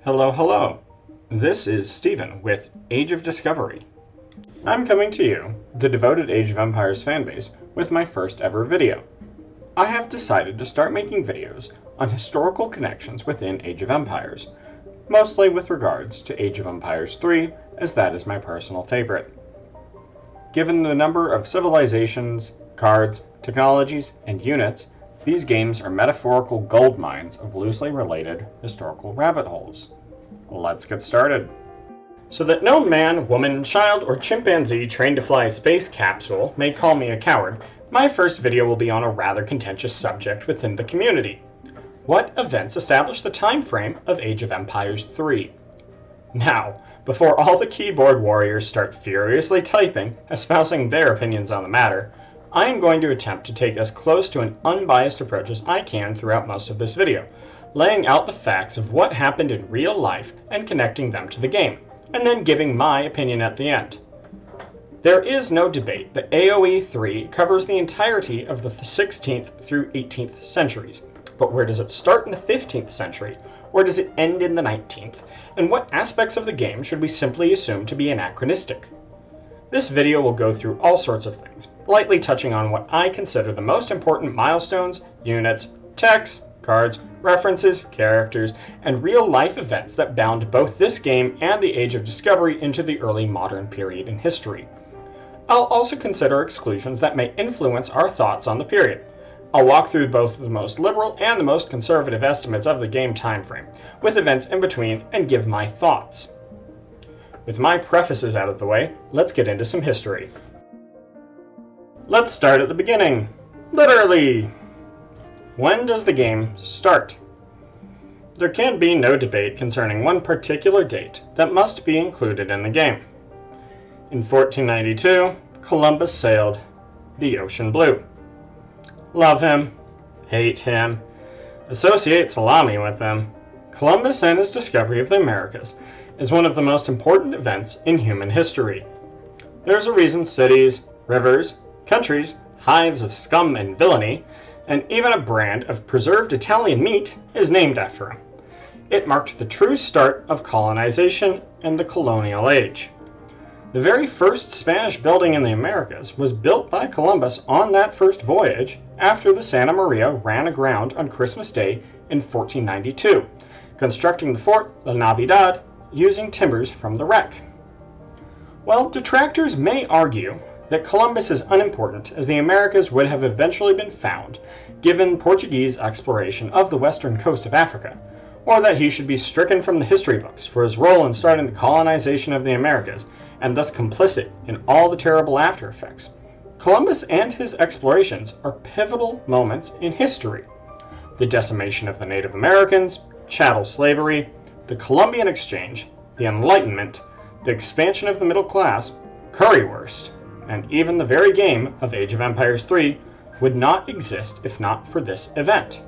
Hello, hello. This is Steven with Age of Discovery. I'm coming to you, the devoted Age of Empires fanbase, with my first ever video. I have decided to start making videos on historical connections within Age of Empires, mostly with regards to Age of Empires 3, as that is my personal favorite. Given the number of civilizations, cards, technologies, and units, these games are metaphorical gold mines of loosely related historical rabbit holes. Let's get started. So that no man, woman, child, or chimpanzee trained to fly a space capsule may call me a coward, my first video will be on a rather contentious subject within the community. What events established the time frame of Age of Empires 3? Now, before all the keyboard warriors start furiously typing, espousing their opinions on the matter, I am going to attempt to take as close to an unbiased approach as I can throughout most of this video, laying out the facts of what happened in real life and connecting them to the game, and then giving my opinion at the end. There is no debate that AOE3 covers the entirety of the 16th through 18th centuries, but where does it start in the 15th century? Where does it end in the 19th? And what aspects of the game should we simply assume to be anachronistic? This video will go through all sorts of things, lightly touching on what I consider the most important milestones, units, texts, cards, references, characters, and real-life events that bound both this game and the Age of Discovery into the early modern period in history. I'll also consider exclusions that may influence our thoughts on the period. I'll walk through both the most liberal and the most conservative estimates of the game timeframe, with events in between, and give my thoughts. With my prefaces out of the way, let's get into some history. Let's start at the beginning. Literally! When does the game start? There can be no debate concerning one particular date that must be included in the game. In 1492, Columbus sailed the ocean blue. Love him, hate him, associate salami with him. Columbus and his discovery of the Americas is one of the most important events in human history. There's a reason cities, rivers, countries, hives of scum and villainy, and even a brand of preserved Italian meat is named after him. It marked the true start of colonization and the colonial age. The very first Spanish building in the Americas was built by Columbus on that first voyage after the Santa Maria ran aground on Christmas Day in 1492, constructing the Fort La Navidad using timbers from the wreck. While detractors may argue that Columbus is unimportant as the Americas would have eventually been found given Portuguese exploration of the western coast of Africa, or that he should be stricken from the history books for his role in starting the colonization of the Americas and thus complicit in all the terrible after effects, Columbus and his explorations are pivotal moments in history. The decimation of the Native Americans, chattel slavery, the Columbian Exchange, the Enlightenment, the expansion of the middle class, currywurst, and even the very game of Age of Empires 3 would not exist if not for this event.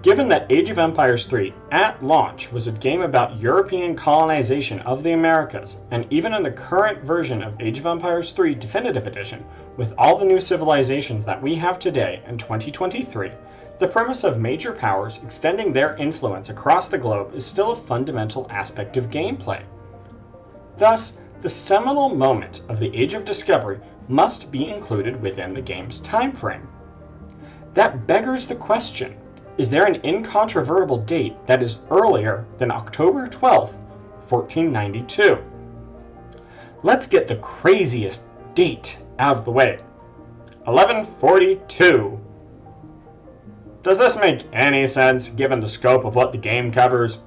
Given that Age of Empires 3 at launch was a game about European colonization of the Americas, and even in the current version of Age of Empires 3 Definitive Edition, with all the new civilizations that we have today in 2023, the premise of major powers extending their influence across the globe is still a fundamental aspect of gameplay. Thus, the seminal moment of the Age of Discovery must be included within the game's time frame. That beggars the question, is there an incontrovertible date that is earlier than October 12th, 1492? Let's get the craziest date out of the way. 1142. Does this make any sense given the scope of what the game covers?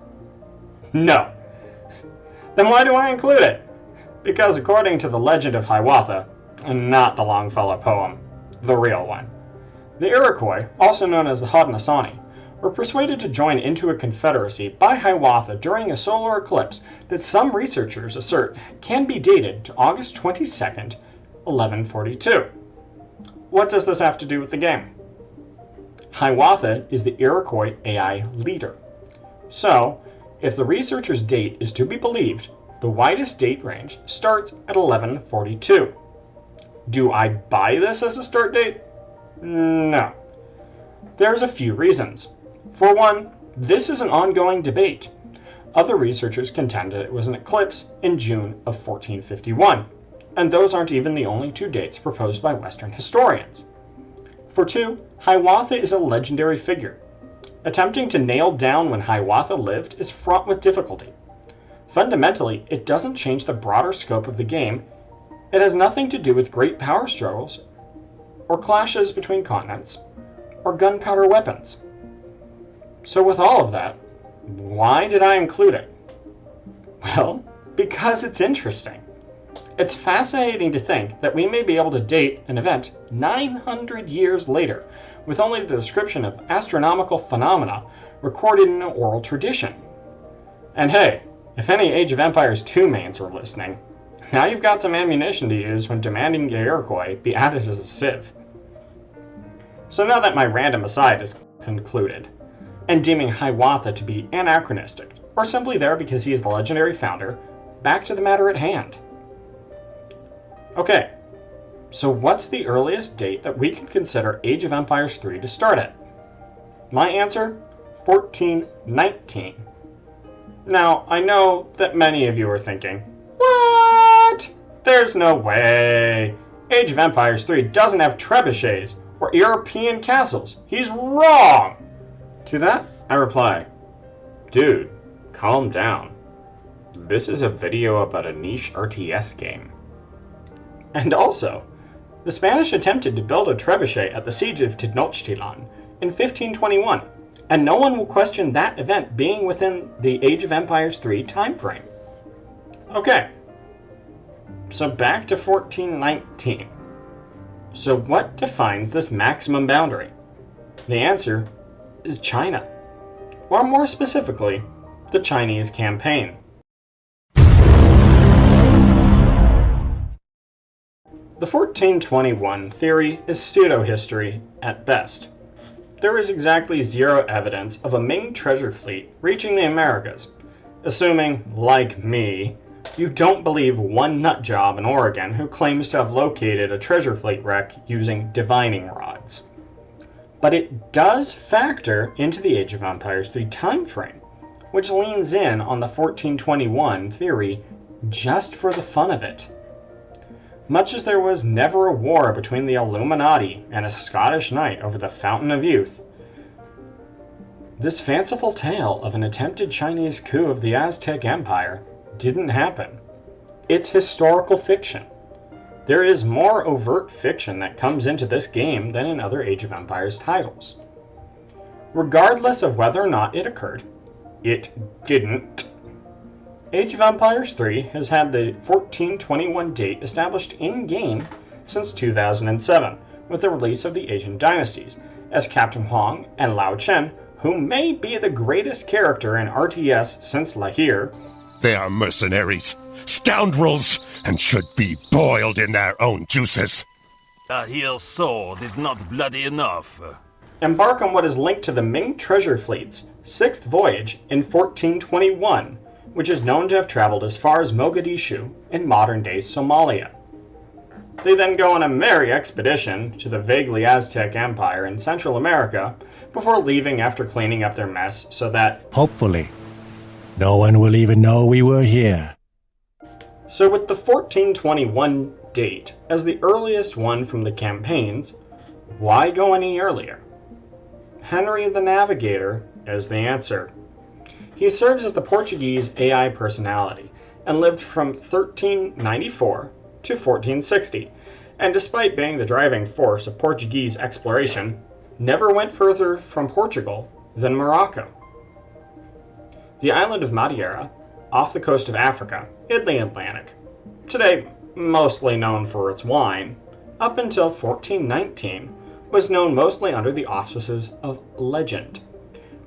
No. Then why do I include it? Because according to the legend of Hiawatha, and not the Longfellow poem, the real one, the Iroquois, also known as the Haudenosaunee, were persuaded to join into a confederacy by Hiawatha during a solar eclipse that some researchers assert can be dated to August 22nd, 1142. What does this have to do with the game? Hiawatha is the Iroquois AI leader. So, if the researcher's date is to be believed, the widest date range starts at 1142. Do I buy this as a start date? No. There's a few reasons. For one, this is an ongoing debate. Other researchers contend that it was an eclipse in June of 1451, and those aren't even the only two dates proposed by Western historians. For two, Hiawatha is a legendary figure. Attempting to nail down when Hiawatha lived is fraught with difficulty. Fundamentally, it doesn't change the broader scope of the game. It has nothing to do with great power struggles, or clashes between continents, or gunpowder weapons. So with all of that, why did I include it? Well, because it's interesting. It's fascinating to think that we may be able to date an event 900 years later with only the description of astronomical phenomena recorded in an oral tradition. And hey, if any Age of Empires 2 mains are listening, now you've got some ammunition to use when demanding the Iroquois be added as a civ. So now that my random aside is concluded, and deeming Hiawatha to be anachronistic, or simply there because he is the legendary founder, back to the matter at hand. Okay, so what's the earliest date that we can consider Age of Empires 3 to start at? My answer? 1419. Now, I know that many of you are thinking, what? There's no way. Age of Empires 3 doesn't have trebuchets or European castles. He's wrong! To that, I reply, dude, calm down. This is a video about a niche RTS game. And also, the Spanish attempted to build a trebuchet at the Siege of Tenochtitlan in 1521, and no one will question that event being within the Age of Empires 3 timeframe. Okay, so back to 1419. So what defines this maximum boundary? The answer is China, or more specifically, the Chinese campaign. The 1421 theory is pseudo-history at best. There is exactly zero evidence of a Ming treasure fleet reaching the Americas, assuming, like me, you don't believe one nutjob in Oregon who claims to have located a treasure fleet wreck using divining rods. But it does factor into the Age of Empires 3 timeframe, which leans in on the 1421 theory just for the fun of it. Much as there was never a war between the Illuminati and a Scottish knight over the Fountain of Youth, this fanciful tale of an attempted Chinese coup of the Aztec Empire didn't happen. It's historical fiction. There is more overt fiction that comes into this game than in other Age of Empires titles. Regardless of whether or not it occurred, it didn't. Age of Empires 3 has had the 1421 date established in-game since 2007, with the release of the Asian Dynasties, as Captain Huang and Lao Chen, who may be the greatest character in RTS since Lahir. They are mercenaries, scoundrels, and should be boiled in their own juices. Lahir's sword is not bloody enough. Embark on what is linked to the Ming treasure fleet's sixth voyage in 1421, which is known to have traveled as far as Mogadishu in modern-day Somalia. They then go on a merry expedition to the vaguely Aztec Empire in Central America before leaving after cleaning up their mess so that, hopefully, no one will even know we were here. So with the 1421 date as the earliest one from the campaigns, why go any earlier? Henry the Navigator is the answer. He serves as the Portuguese AI personality and lived from 1394 to 1460, and despite being the driving force of Portuguese exploration, never went further from Portugal than Morocco. The island of Madeira, off the coast of Africa, in the Atlantic, today mostly known for its wine, up until 1419 was known mostly under the auspices of legend,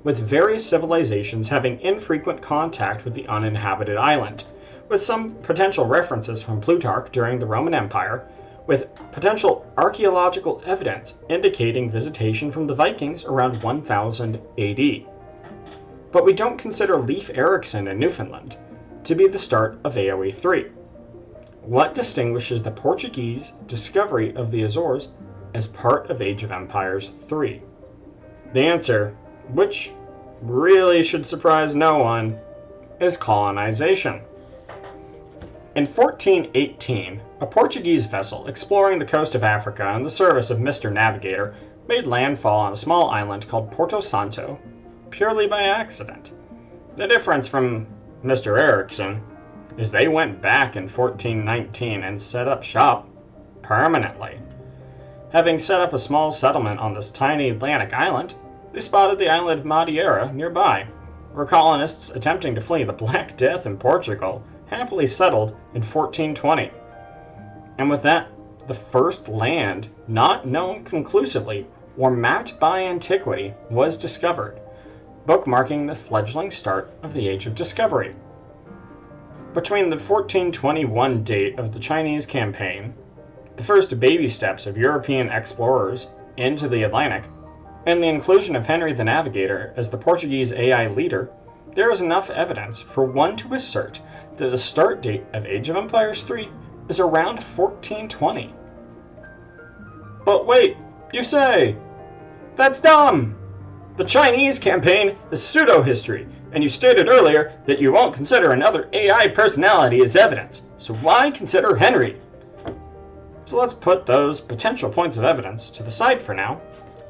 with various civilizations having infrequent contact with the uninhabited island, with some potential references from Plutarch during the Roman Empire, with potential archaeological evidence indicating visitation from the Vikings around 1000 AD. But we don't consider Leif Erikson in Newfoundland to be the start of AOE3. What distinguishes the Portuguese discovery of the Azores as part of Age of Empires 3? The answer, which really should surprise no one, is colonization. In 1418, a Portuguese vessel exploring the coast of Africa in the service of Mr. Navigator made landfall on a small island called Porto Santo purely by accident. The difference from Mr. Erickson is they went back in 1419 and set up shop permanently. Having set up a small settlement on this tiny Atlantic island, they spotted the island of Madeira nearby, where colonists attempting to flee the Black Death in Portugal happily settled in 1420. And with that, the first land not known conclusively or mapped by antiquity was discovered, bookmarking the fledgling start of the Age of Discovery. Between the 1421 date of the Chinese campaign, the first baby steps of European explorers into the Atlantic, and the inclusion of Henry the Navigator as the Portuguese AI leader, there is enough evidence for one to assert that the start date of Age of Empires 3 is around 1420. But wait, you say? That's dumb! The Chinese campaign is pseudo-history, and you stated earlier that you won't consider another AI personality as evidence, so why consider Henry? So let's put those potential points of evidence to the side for now,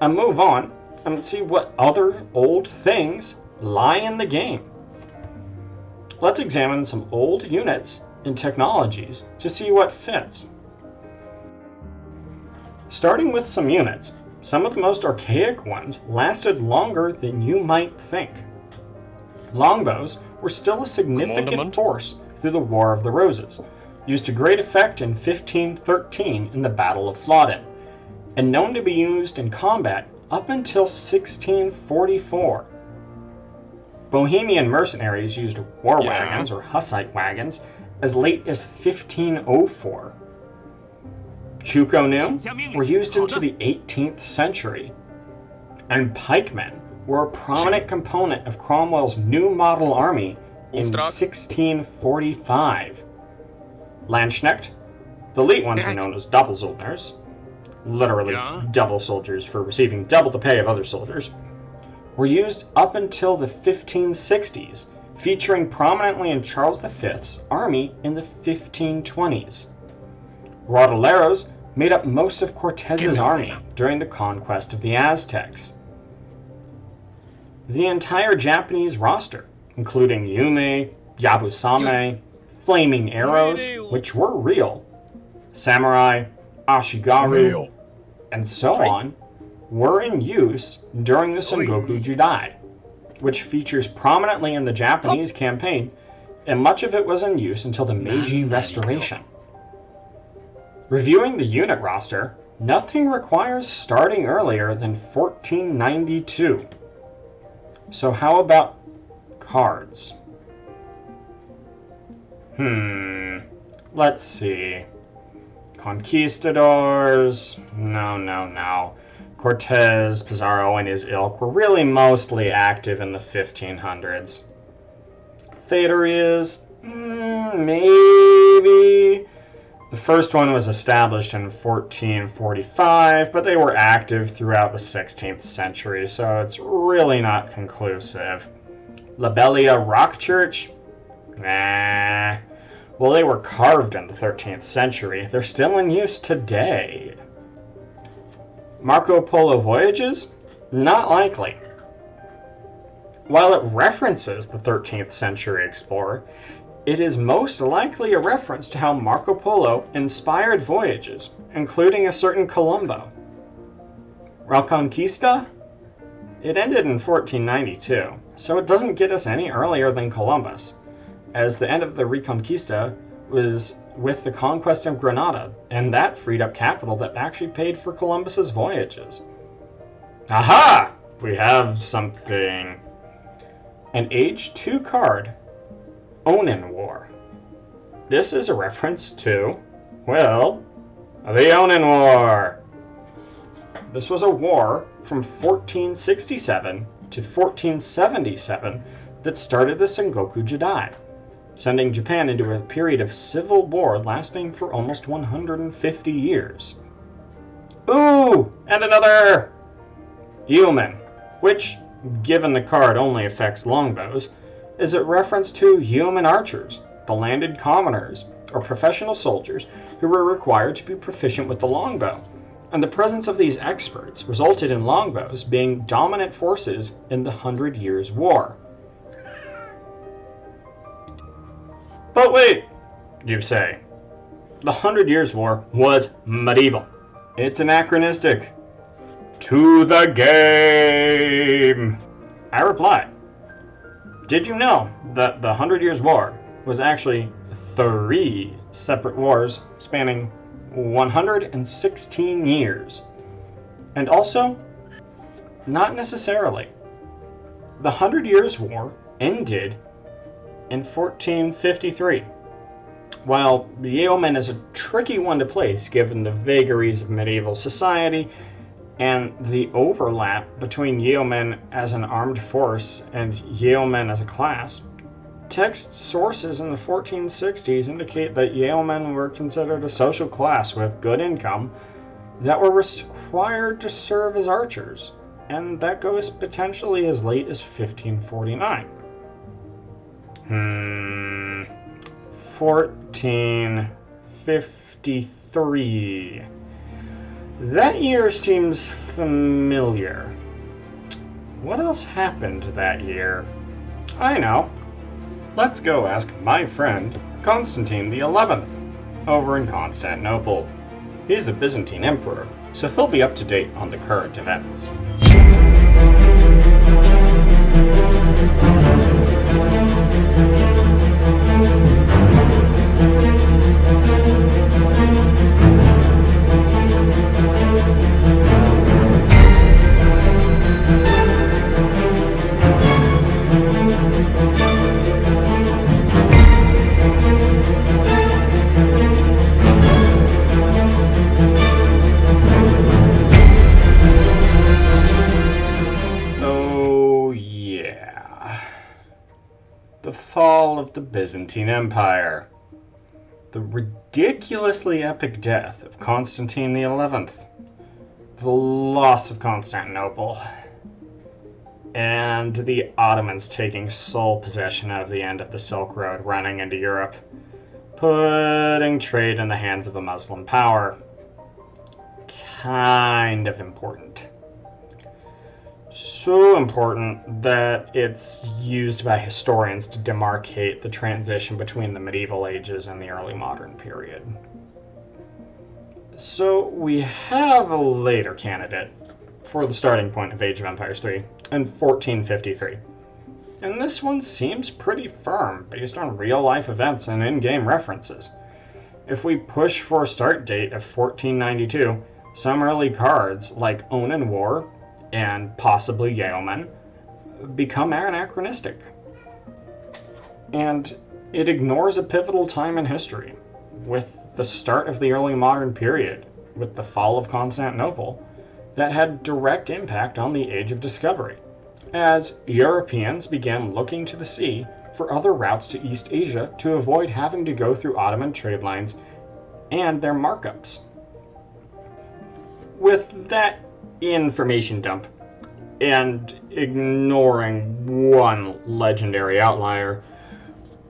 and move on and see what other old things lie in the game. Let's examine some old units and technologies to see what fits. Starting with some units, some of the most archaic ones lasted longer than you might think. Longbows were still a significant force through the War of the Roses, used to great effect in 1513 in the Battle of Flodden, and known to be used in combat up until 1644. Bohemian mercenaries used war wagons or Hussite wagons as late as 1504. Chuko were used into the 18th century, and pikemen were a prominent component of Cromwell's new model army in 1645. Landsknecht, the elite ones were known as Doppelsoldners, literally double soldiers for receiving double the pay of other soldiers, were used up until the 1560s, featuring prominently in Charles V's army in the 1520s. Rodoleros made up most of Cortez's army during the conquest of the Aztecs. The entire Japanese roster, including Yume, Yabusame, flaming arrows, which were real, samurai, ashigaru, and so on, were in use during the Sengoku Jidai, which features prominently in the Japanese campaign, and much of it was in use until the Meiji Restoration. Reviewing the unit roster, nothing requires starting earlier than 1492. So how about cards? Let's see. Conquistadors? No. Cortez, Pizarro, and his ilk were really mostly active in the 1500s. Theodorias? Maybe. The first one was established in 1445, but they were active throughout the 16th century, so it's really not conclusive. Lobelia Rock Church? Nah. Well, they were carved in the 13th century. They're still in use today. Marco Polo voyages? Not likely. While it references the 13th century explorer, it is most likely a reference to how Marco Polo inspired voyages, including a certain Colombo. Reconquista? It ended in 1492, so it doesn't get us any earlier than Columbus, as the end of the Reconquista was with the conquest of Granada, and that freed up capital that actually paid for Columbus's voyages. Aha! We have something. An Age 2 card, Onin War. This is a reference to, well, the Onin War. This was a war from 1467 to 1477 that started the Sengoku Jidai, sending Japan into a period of civil war lasting for almost 150 years. Ooh! And another! Yumen, which, given the card only affects longbows, is it reference to yeoman archers, the landed commoners, or professional soldiers who were required to be proficient with the longbow, and the presence of these experts resulted in longbows being dominant forces in the 100 Years' War. But wait, you say, the 100 Years' War was medieval. It's anachronistic. To the game! I reply, did you know that the 100 Years' War was actually 3 separate wars spanning 116 years? And also, not necessarily. The 100 Years' War ended in 1453. While yeoman is a tricky one to place given the vagaries of medieval society and the overlap between yeomen as an armed force and yeomen as a class, text sources in the 1460s indicate that yeomen were considered a social class with good income that were required to serve as archers, and that goes potentially as late as 1549. 1453. That year seems familiar. What else happened that year? I know. Let's go ask my friend Constantine the 11th over in Constantinople. He's the Byzantine emperor, so he'll be up to date on the current events. The fall of the Byzantine Empire. The ridiculously epic death of Constantine the 11th. The loss of Constantinople. And the Ottomans taking sole possession of the end of the Silk Road running into Europe, putting trade in the hands of a Muslim power. Kind of important. So important that it's used by historians to demarcate the transition between the medieval ages and the early modern period. So we have a later candidate for the starting point of Age of Empires 3 in 1453. And this one seems pretty firm based on real-life events and in-game references. If we push for a start date of 1492, some early cards like Onan War and possibly yeoman become anachronistic. And it ignores a pivotal time in history, with the start of the early modern period, with the fall of Constantinople, that had direct impact on the Age of Discovery, as Europeans began looking to the sea for other routes to East Asia to avoid having to go through Ottoman trade lines and their markups. With that information dump, and ignoring one legendary outlier,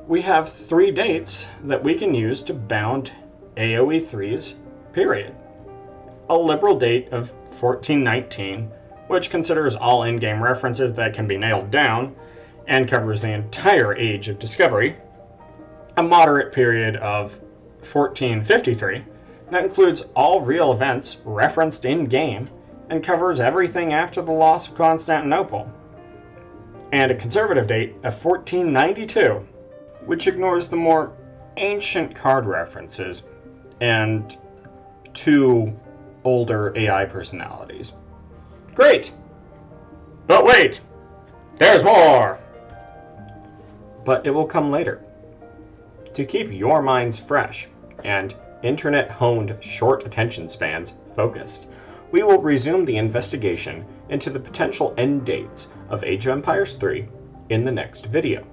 we have 3 dates that we can use to bound AOE3's period. A liberal date of 1419, which considers all in-game references that can be nailed down, and covers the entire Age of Discovery. A moderate period of 1453, that includes all real events referenced in-game, and covers everything after the loss of Constantinople. And a conservative date of 1492, which ignores the more ancient card references and 2 older AI personalities. Great! But wait! There's more! But it will come later. To keep your minds fresh and internet-honed short attention spans focused, we will resume the investigation into the potential end dates of Age of Empires 3 in the next video.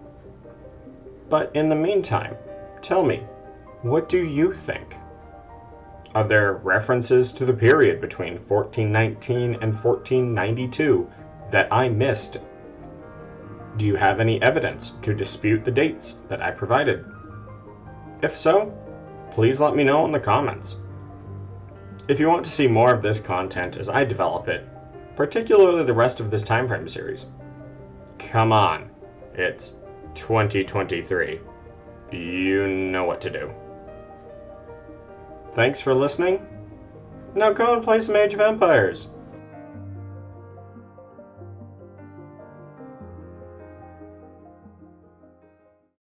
But in the meantime, tell me, what do you think? Are there references to the period between 1419 and 1492 that I missed? Do you have any evidence to dispute the dates that I provided? If so, please let me know in the comments. If you want to see more of this content as I develop it, particularly the rest of this Timeframe series, come on, it's 2023. You know what to do. Thanks for listening. Now go and play some Age of Empires.